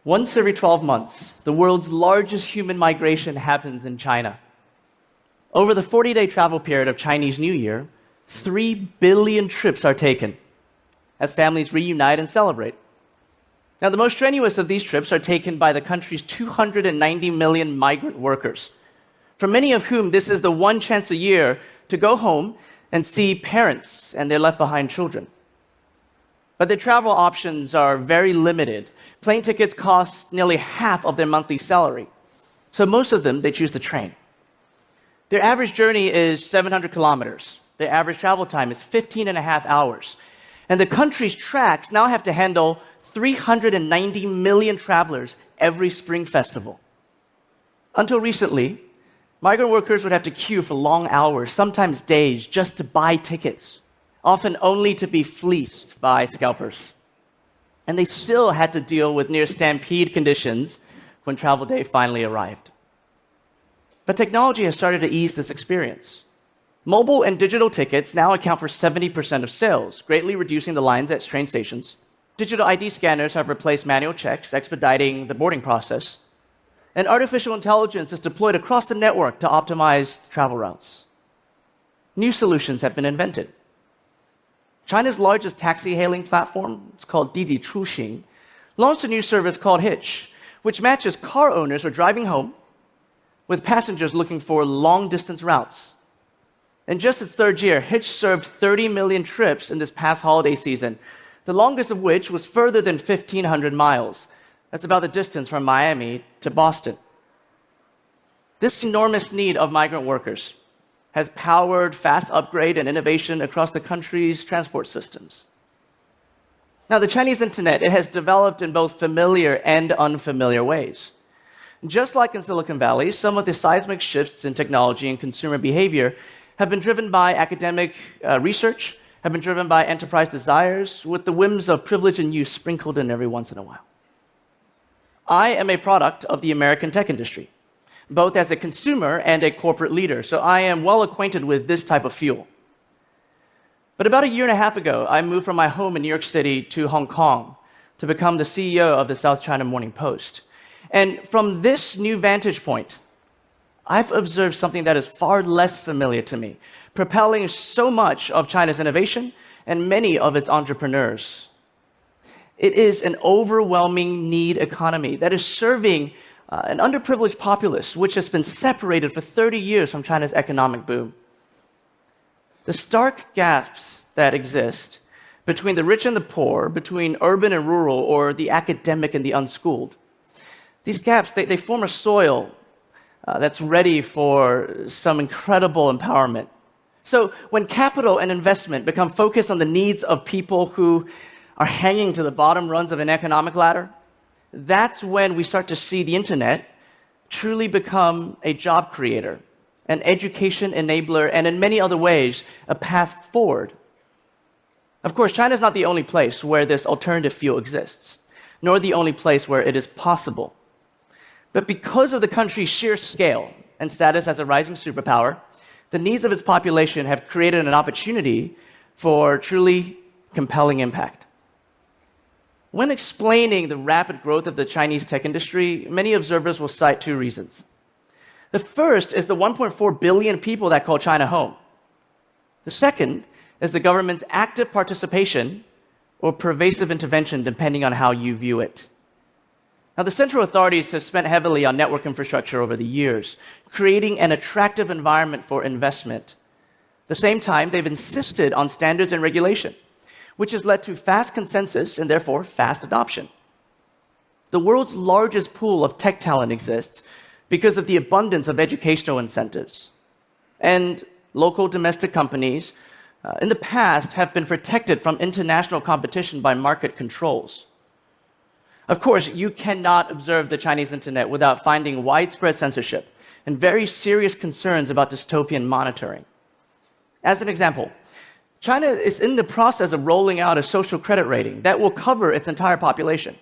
Once every 12 months, the world's largest human migration happens in China. Over the 40-day travel period of Chinese New Year, 3 billion trips are taken as families reunite and celebrate. Now, the most strenuous of these trips are taken by the country's 290 million migrant workers, for many of whom this is the one chance a year to go home and see parents and their left-behind children. But their travel options are very limited. Plane tickets cost nearly half of their monthly salary. So most of them, they choose the train. Their average journey is 700 kilometers. Their average travel time is 15 and a half hours. And the country's tracks now have to handle 390 million travelers every Spring Festival. Until recently, migrant workers would have to queue for long hours, sometimes days, just to buy tickets, often only to be fleeced by scalpers. And they still had to deal with near stampede conditions when travel day finally arrived. But technology has started to ease this experience. Mobile and digital tickets now account for 70% of sales, greatly reducing the lines at train stations. Digital ID scanners have replaced manual checks, expediting the boarding process. And artificial intelligence is deployed across the network to optimize travel routes. New solutions have been invented. China's largest taxi-hailing platform, it's called Didi Chuxing, launched a new service called Hitch, which matches car owners who are driving home with passengers looking for long-distance routes. In just its third year, Hitch served 30 million trips in this past holiday season, the longest of which was further than 1,500 miles. That's about the distance from Miami to Boston. This enormous need of migrant workers has powered fast upgrade and innovation across the country's transport systems. Now, the Chinese internet, it has developed in both familiar and unfamiliar ways. Just like in Silicon Valley, some of the seismic shifts in technology and consumer behavior have been driven by academic research, have been driven by enterprise desires, with the whims of privilege and use sprinkled in every once in a while. I am a product of the American tech industry, both as a consumer and a corporate leader, so I am well acquainted with this type of fuel. But about a year and a half ago, I moved from my home in New York City to Hong Kong to become the CEO of the South China Morning Post. And from this new vantage point, I've observed something that is far less familiar to me, propelling so much of China's innovation and many of its entrepreneurs. It is an overwhelming need economy that is serving an underprivileged populace, which has been separated for 30 years from China's economic boom. The stark gaps that exist between the rich and the poor, between urban and rural, or the academic and the unschooled, these gaps, they form a soil that's ready for some incredible empowerment. So when capital and investment become focused on the needs of people who are hanging to the bottom rungs of an economic ladder, that's when we start to see the internet truly become a job creator, an education enabler, and in many other ways, a path forward. Of course, China is not the only place where this alternative fuel exists, nor the only place where it is possible. But because of the country's sheer scale and status as a rising superpower, the needs of its population have created an opportunity for truly compelling impact. When explaining the rapid growth of the Chinese tech industry, many observers will cite two reasons. The first is the 1.4 billion people that call China home. The second is the government's active participation or pervasive intervention, depending on how you view it. Now, the central authorities have spent heavily on network infrastructure over the years, creating an attractive environment for investment. At the same time, they've insisted on standards and regulation, which has led to fast consensus and therefore fast adoption. The world's largest pool of tech talent exists because of the abundance of educational incentives. And local domestic companies in the past have been protected from international competition by market controls. Of course, you cannot observe the Chinese internet without finding widespread censorship and very serious concerns about dystopian monitoring. As an example, China is in the process of rolling out a social credit rating that will cover its entire population,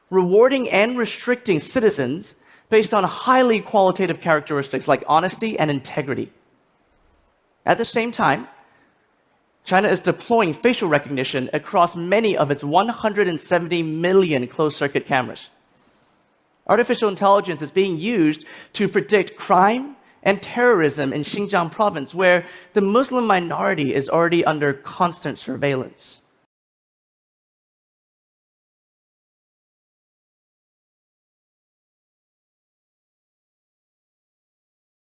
rewarding and restricting citizens based on highly qualitative characteristics like honesty and integrity. At the same time, China is deploying facial recognition across many of its 170 million closed-circuit cameras. Artificial intelligence is being used to predict crime and terrorism in Xinjiang province, where the Muslim minority is already under constant surveillance.